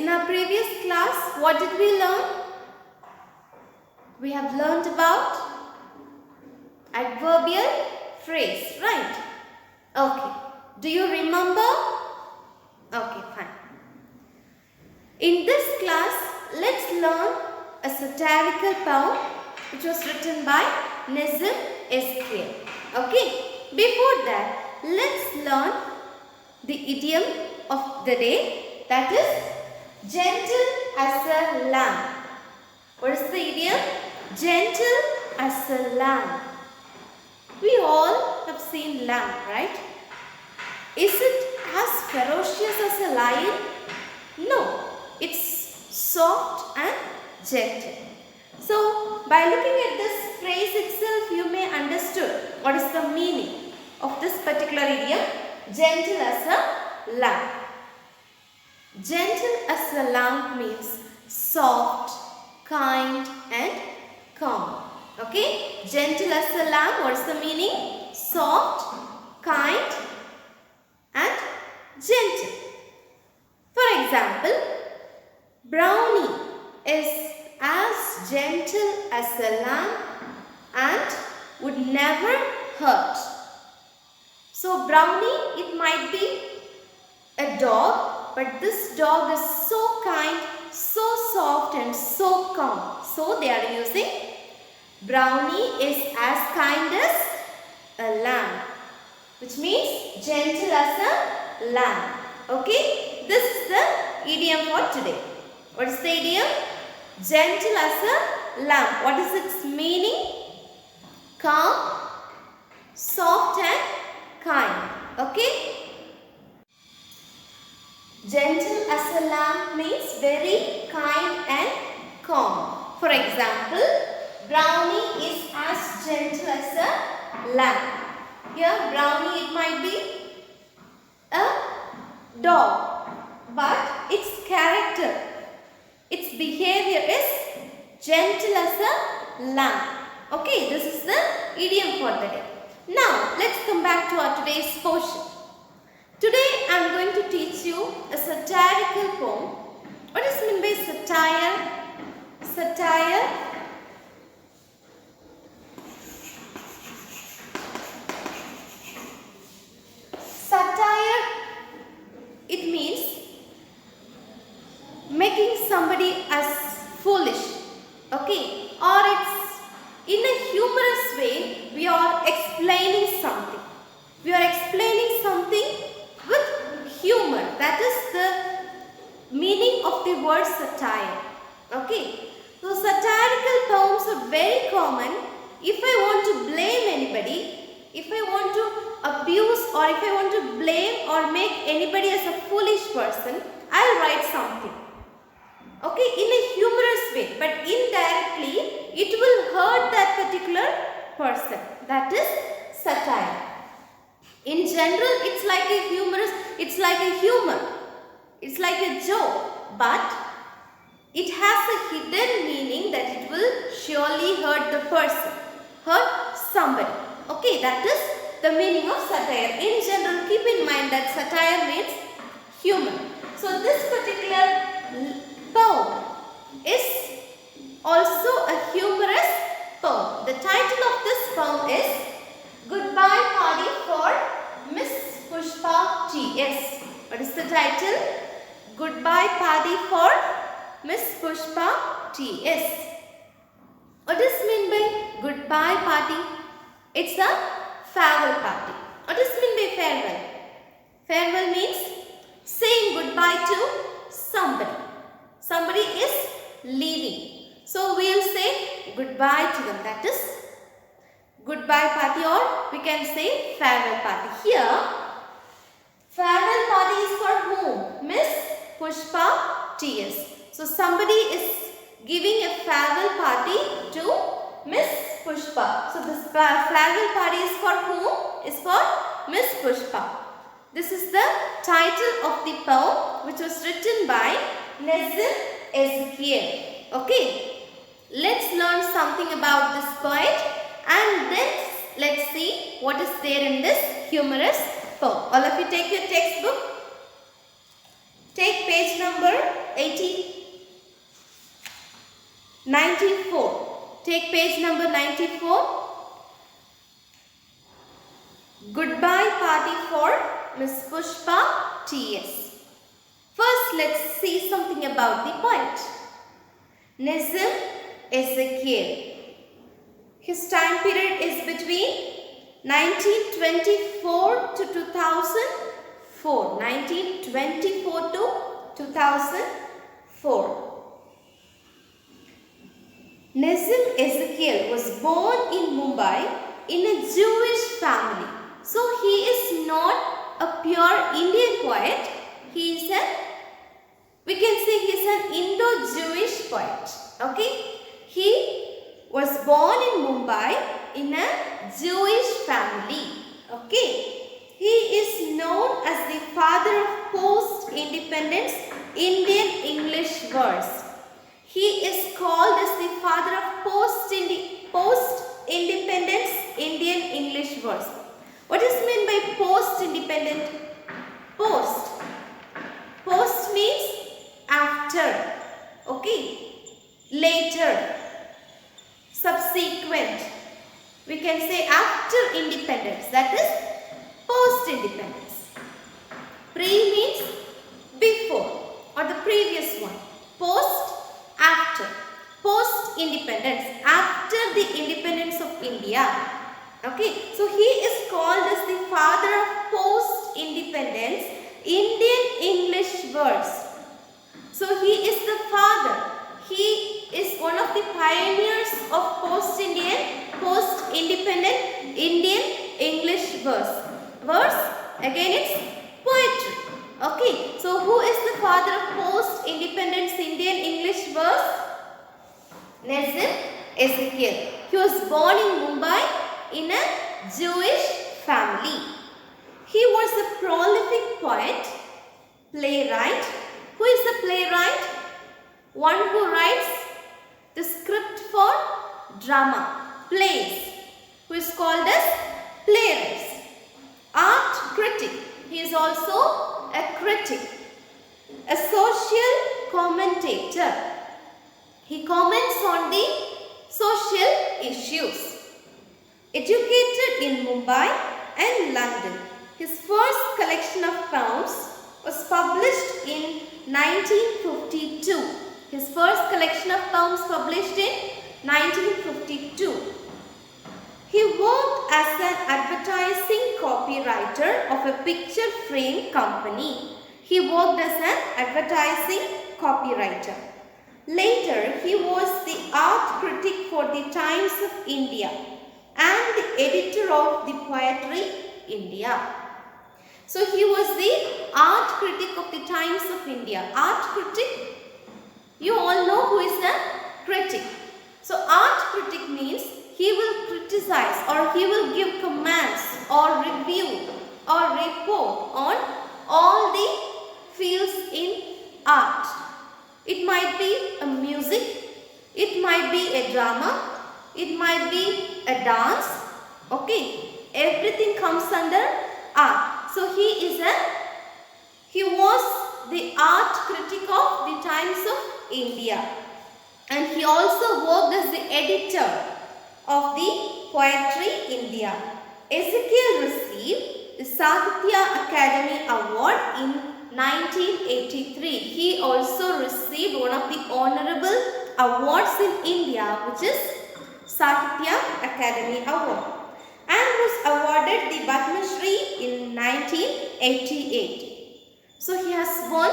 in our previous class, what did we learn? We have learned about adverbial phrase, right? Okay. Do you remember? Okay, fine. In this class, let's learn a satirical poem which was written by Nazim S.K. Okay. Before that, let's learn the idiom of the day, that is gentle as a lamb. What is the idiom? Gentle as a lamb. We all have seen lamb, right? Is it as ferocious as a lion? No, it's soft and gentle. So, by looking at this phrase itself, you may understood what is the meaning of this particular idiom, gentle as a lamb. Gentle as a lamb means soft, kind and calm. Okay? Gentle as a lamb, what is the meaning? Soft, kind and gentle. For example, Brownie is as gentle as a lamb and would never hurt. So Brownie, it might be a dog, but this dog is so kind, so soft and so calm. So they are using Brownie is as kind as a lamb, which means gentle as a lamb. Okay, this is the idiom for today. What is the idiom? Gentle as a lamb. What is its meaning? Calm, soft and kind. Okay. Gentle as a lamb means very kind and calm. For example, Brownie is as gentle as a lamb. Here Brownie, it might be a dog, but its character, its behavior is gentle as a lamb. Okay, this is the idiom for the day. Now, let's come back to our today's portion. Today, I am going to teach you a satirical poem. What is meant by satire? Satire it means making somebody as foolish, okay, or it's in a humorous way. We are explaining something. We are explaining something with humor. That is the meaning of the word satire. Okay. So satirical poems are very common. If I want to blame anybody, if I want to abuse or if I want to blame or make anybody as a foolish person, I'll write something. Okay, in a humorous way, but indirectly it will hurt that particular person. That is satire. In general, it's like a humorous, it's like a humor, it's like a joke, but it has a hidden meaning that it will surely hurt the person, hurt somebody. Okay, that is the meaning of satire. In general, keep in mind that satire means humor. So this particular poem is also a humorous poem. The title of this poem is Goodbye Party for Miss Puspha T.S. What is the title? Goodbye Party for Miss Puspha T.S. What is meant by goodbye party? It's a farewell party. What is meant by farewell? Farewell means saying goodbye to somebody. Somebody is leaving. So we will say goodbye to them. That is goodbye party, or we can say farewell party. Here, farewell party is for whom? Miss Puspha T.S. So somebody is giving a farewell party to Miss Puspha. So this farewell party is for whom? Is for Miss Puspha. This is the title of the poem which was written by Nazim S.K. Okay. Let's learn something about this poet and then let's see what is there in this humorous poem. All of you take your textbook. Take page number 94. Take page number 94. Goodbye party for Miss Puspha T.S. First, let's see something about the poet. Nazim Ezekiel. His time period is between 1924 to 2004. 1924 to 2004. Nazim Ezekiel was born in Mumbai in a Jewish family. So he is not a pure Indian poet. We can say he is an Indo-Jewish poet. Okay. He was born in Mumbai in a Jewish family. Okay. He is known as the father of post-independence Indian English verse. He is called as the father of post-independence Indian English verse. What is meant by post-independent? Post. Post means after. Okay. Later. Subsequent. We can say after independence. That is post-independence. Pre means before or the previous one. Post, after. Post-independence. After the independence of India. Okay. So he is called as the father of post-independence Indian English verse. So he is the father. He is one of the pioneers of post-independent Indian English verse. Verse, again it's poetry. Okay, so who is the father of post-independence Indian English verse? Nazim Ezekiel. He was born in Mumbai in a Jewish family. He was a prolific poet, playwright. Who is the playwright? One who writes the script for drama, plays, who is called as playwright. Art critic. He is also a critic. A social commentator. He comments on the social issues. Educated in Mumbai and London. His first collection of poems was published in 1952. His first collection of poems published in 1952. He worked as an advertising copywriter of a picture frame company. He worked as an advertising copywriter. Later, he was the art critic for the Times of India and the editor of the Poetry India. So he was the art critic of the Times of India. Art critic, you all know who is a critic. So art critic means he will criticize or he will give commands or review or report on all the fields in art. It might be a music, it might be a drama, it might be a dance. Okay, everything comes under art. So he was the art critic of the Times of India, and he also worked as the editor of the Poetry India. Ezekiel received the Sahitya Academy Award in 1983. He also received one of the honorable awards in India, which is Sahitya Academy Award, and was awarded the Padma Shri in 1988. So he has won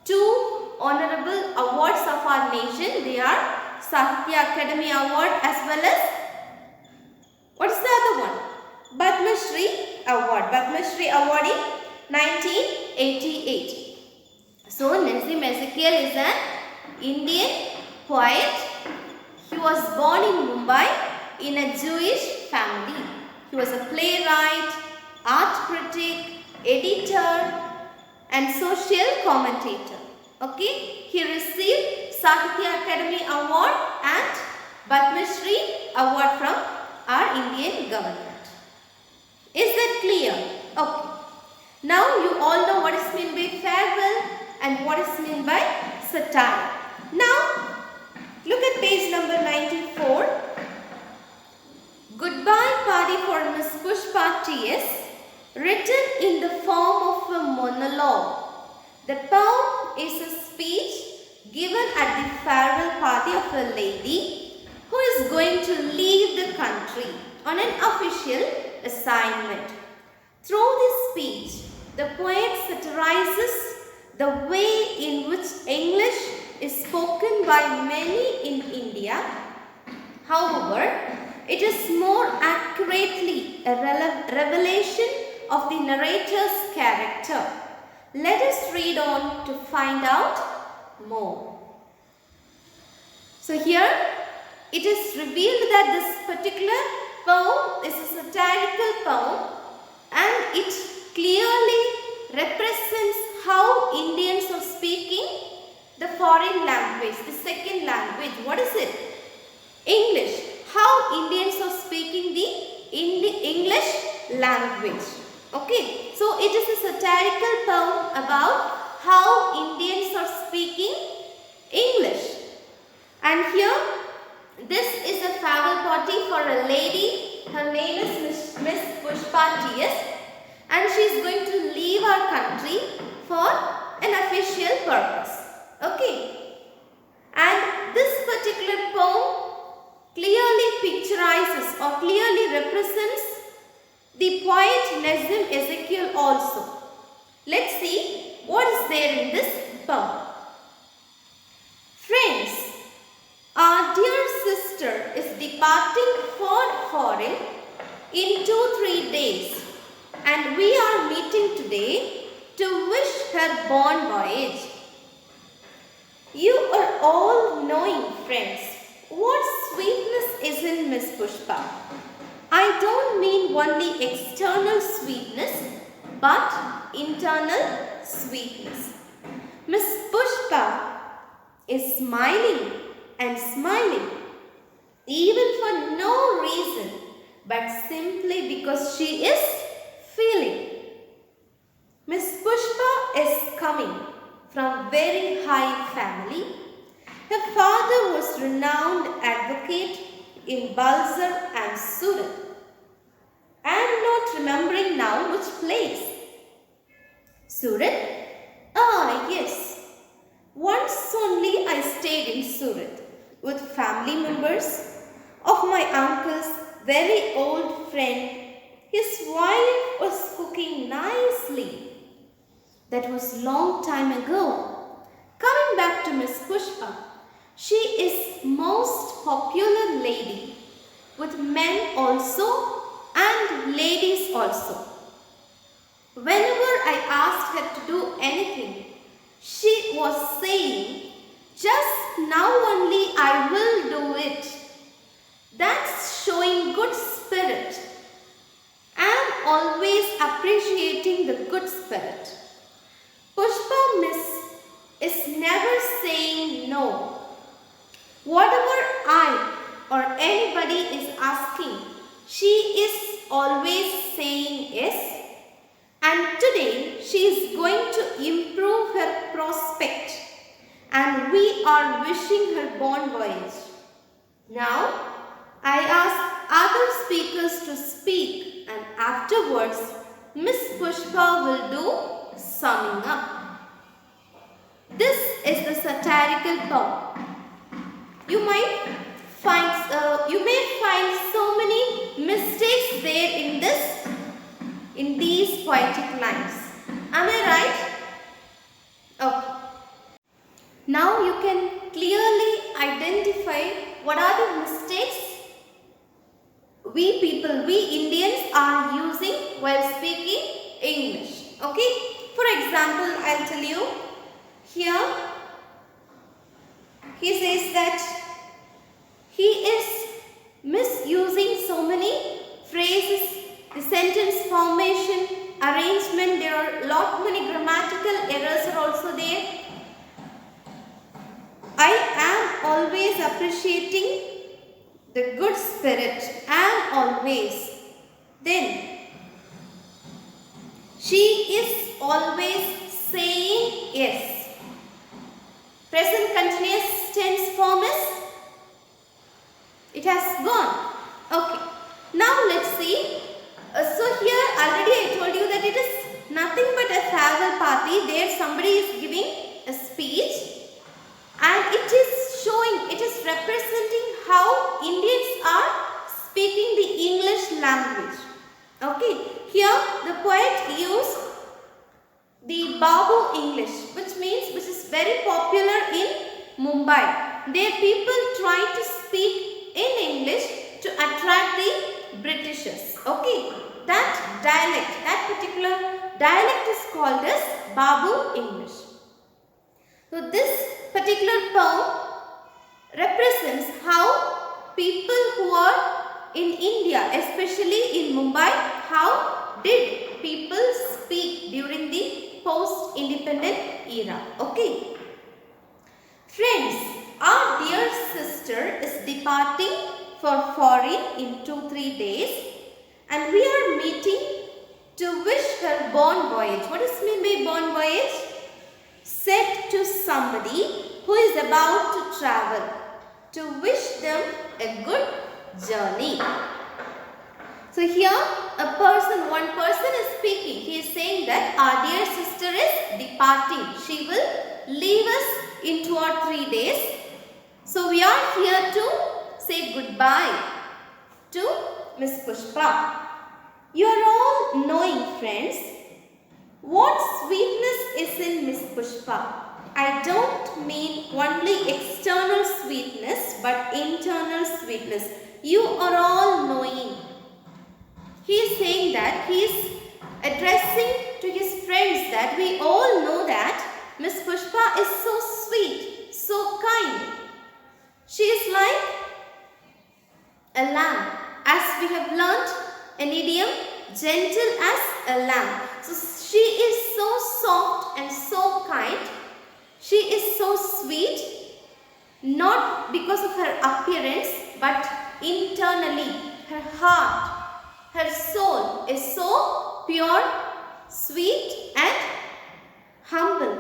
2 honorable awards of our nation. They are Sahitya Academy Award as well as, what is the other one? Padma Shri Award. Padma Shri Award in 1988. So Nazim Ezekiel is an Indian poet. He was born in Mumbai in a Jewish family. He was a playwright, art critic, editor and social commentator. Okay, he received Sahitya Academy Award and Padma Shri Award from our Indian government. Is that clear? Okay. Now you all know what is meant by farewell and what is meant by satire. Now, look at page number 94. Goodbye party for Miss Puspha T.S. written in the form of a monologue. The poem is a speech given at the farewell party of a lady who is going to leave the country on an official assignment. Through this speech, the poet satirizes the way in which English is spoken by many in India. However, it is more accurately a revelation of the narrator's character. Let us read on to find out more. So here it is revealed that this particular poem is a satirical poem and it clearly represents how Indians are speaking the foreign language, the second language. What is it? English. How Indians are speaking the English language. Okay, so it is a satirical poem about how Indians are speaking English. And here, this is a farewell party for a lady. Her name is Miss Puspha T.S. and she is going to leave our country for an official purpose. Okay, and this particular poem clearly picturizes or clearly represents the poet Nazim Ezekiel also. Let's see what is there in this poem. Friends, our dear sister is departing for foreign in 2-3 days and we are meeting today to wish her bon voyage. You are all knowing, friends, what sweetness is in Miss Puspha. I don't mean only external sweetness, but internal sweetness. Miss Puspha is smiling and smiling, even for no reason, but simply because she is feeling. Miss Puspha is coming from very high family. Her father was renowned advocate in Balsar and Surat. I am not remembering now which place. Surat? Ah, yes. Once only I stayed in Surat with family members of my uncle's very old friend. His wife was cooking nicely. That was long time ago. Coming back to Miss Puspha, she is most popular lady with men also and ladies also. Whenever I asked her to do anything, she was saying, just now only I will do it. That's showing good spirit. I am always appreciating the good spirit. Puspha Miss is never saying no. Whatever I or anybody is asking, she is always saying yes. And today she is going to improve her prospect and we are wishing her bon voyage. Now I ask other speakers to speak and afterwards Miss Puspha will do summing up. This is the satirical poem. You may find so many mistakes there in these poetic lines. Am I right? Okay. Now you can clearly identify what are the mistakes we Indians are using while speaking English. Okay. For example, I'll tell you here. He says that he is misusing so many phrases, the sentence formation, arrangement, there are many grammatical errors are also there. I am always appreciating the good spirit, am always. Then, she is always saying yes. Present party, there somebody is giving a speech, and it is showing, it is representing how Indians are speaking the English language. Okay, here the poet used the Babu English, which is very popular in Mumbai. There people try to speak in English to attract the Britishers. Okay, that particular dialect is called as Babu English. So this particular poem represents how people who are in India, especially in Mumbai, how did people speak during the post-independent era. Okay. Friends, our dear sister is departing for foreign in 2-3 days, and we are meeting to wish her bon voyage. What does mean by bon voyage? Said to somebody who is about to travel, to wish them a good journey. So here one person is speaking. He is saying that our dear sister is departing. She will leave us in 2 or 3 days. So we are here to say goodbye to Miss Puspha. You are all knowing, friends, what sweetness is in Miss Puspha. I don't mean only external sweetness but internal sweetness. You are all knowing. He is saying that he is addressing to his friends that we all know that Miss Puspha is so sweet, so kind. She is like a lamb. As we have learnt an idiom, gentle as a lamb. So she is so soft and so kind. She is so sweet, not because of her appearance, but internally, her heart, her soul is so pure, sweet and humble,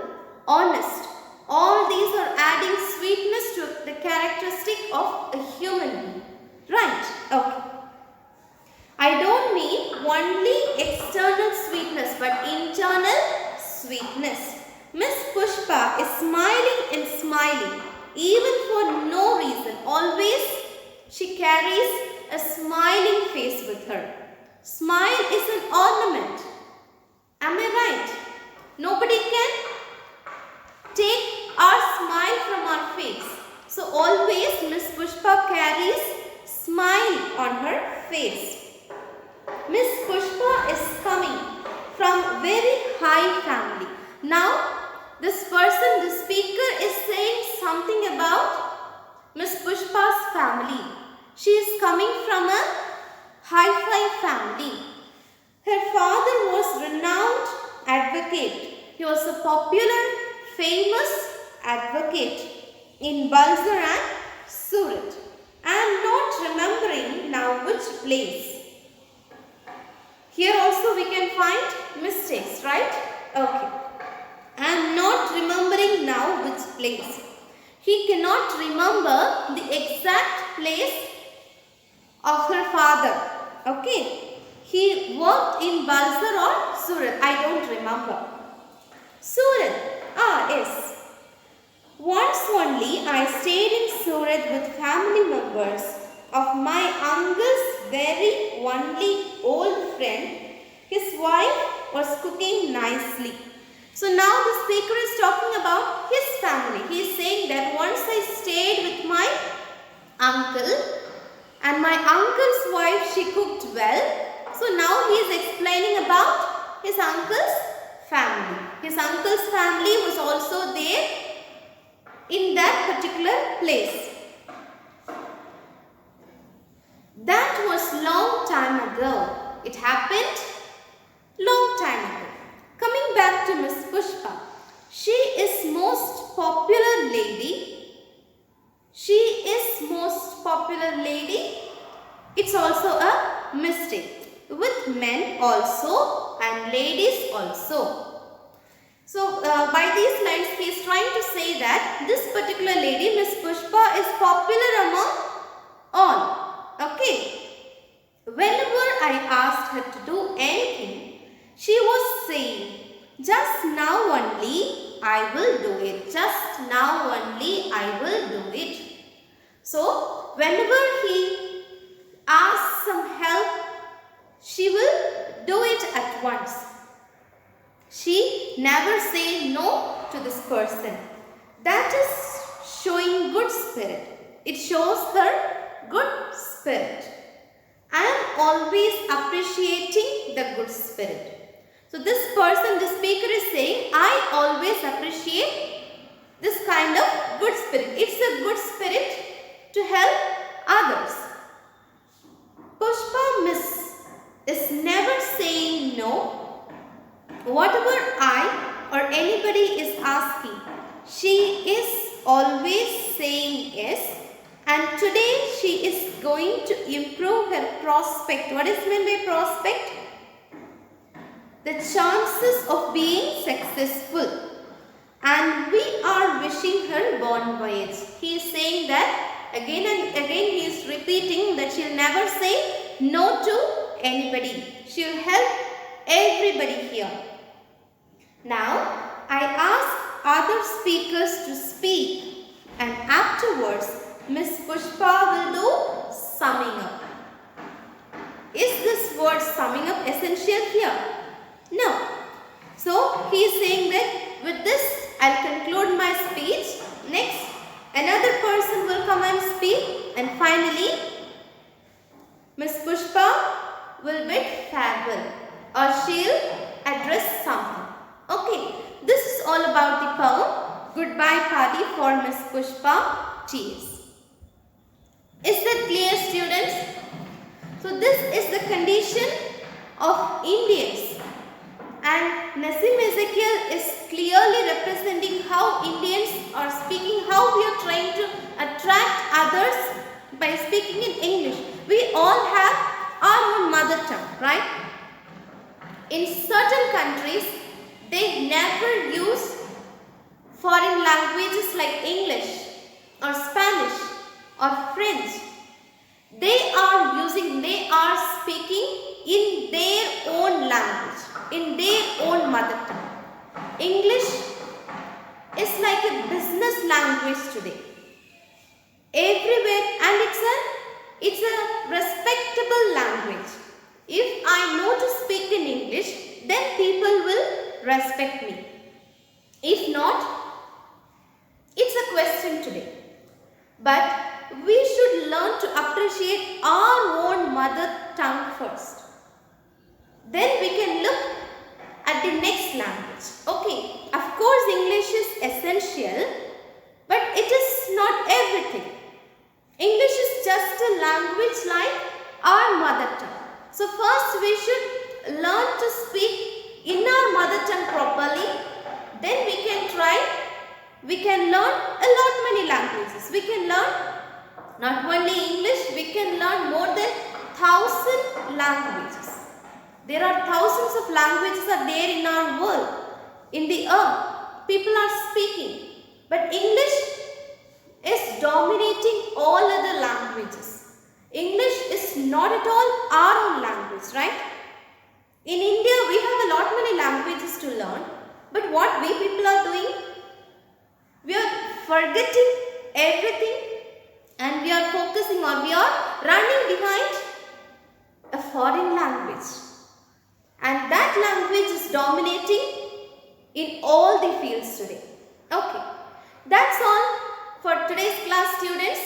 honest. All these are adding sweetness to the characteristic of a human being. Right? Okay. I don't mean only external sweetness but internal sweetness. Miss Puspha is smiling and smiling, even for no reason. Always she carries a smiling face with her. Smile is an ornament. Am I right? Nobody can take our smile from our face. So always Miss Puspha carries smile on her face. Miss Puspha is coming from very high family. Now this person, the speaker, is saying something about Miss Puspha's family. She is coming from a high-fi family. Her father was renowned advocate. He was a popular, famous advocate in Balsar and Surat. I am not remembering now which place. Here also we can find mistakes, right? Okay. I am not remembering now which place. He cannot remember the exact place of her father. Okay. He worked in Balsar or Surat. I don't remember. Surat. Yes. Once only I stayed in Surat with family members of my uncle's very only old friend. His wife was cooking nicely. So now the speaker is talking about his family. He is saying that once I stayed with my uncle and my uncle's wife, she cooked well. So now he is explaining about his uncle's family. His uncle's family was also there in that particular place. That was long time ago. It happened long time ago. Coming back to Miss Puspha, she is most popular lady. She is most popular lady. It's also a mistake with men also and ladies also. So by these lines he is trying to say that this particular lady, Miss Puspha, is popular among all. Okay. Whenever I asked her to do anything, she was saying, Just now only I will do it. Just now only I will do it. So, whenever he asks some help, she will do it at once. She never say no to this person. That is showing good spirit. It shows her good spirit. I am always appreciating the good spirit. So this person, the speaker is saying, I always appreciate this kind of good spirit. It's a good spirit to help others. Puspha Miss is never saying no. Whatever I or anybody is asking, she is always saying yes. And today she is going to improve her prospect. What is meant by prospect? The chances of being successful. And we are wishing her bon voyage. He is saying that again and again. He is repeating that she will never say no to anybody. She will help everybody here. Now, I ask other speakers to speak, and afterwards, Miss Puspha will do summing up. Is this word summing up essential here? No. So, he is saying that with this, I will conclude my speech. Next, another person will come and speak, and finally, Miss Puspha will bid farewell, or she will address something. Okay, this is all about the poem Goodbye Party for Miss Puspha. Cheers. Is that clear, students? So this is the condition of Indians, and Nasim Ezekiel is clearly representing how Indians are speaking, how we are trying to attract others by speaking in English. We all have our own mother tongue, right? In certain countries, they never use foreign languages like English or Spanish or French. They are speaking in their own language, in their own mother tongue. English is like a business language today. Everywhere, and it's a respectable language. If I know to speak in English, then people will respect me. If not, it's a question today. But we should learn to appreciate our own mother tongue first. Then we can look at the next language. Okay, of course English is essential, but it is not everything. English is just a language like our mother tongue. So first we should learn to speak in our mother tongue properly. Then we can learn a lot many languages. We can learn not only English, we can learn more than 1,000 languages. There are thousands of languages are there in our world, in the earth. People are speaking. But English is dominating all other languages. English is not at all our own language, right? In India, we have a lot many languages to learn. But what we people are doing? We are forgetting everything, and we are focusing, or we are running behind a foreign language. And that language is dominating in all the fields today. Okay, that's all for today's class, students.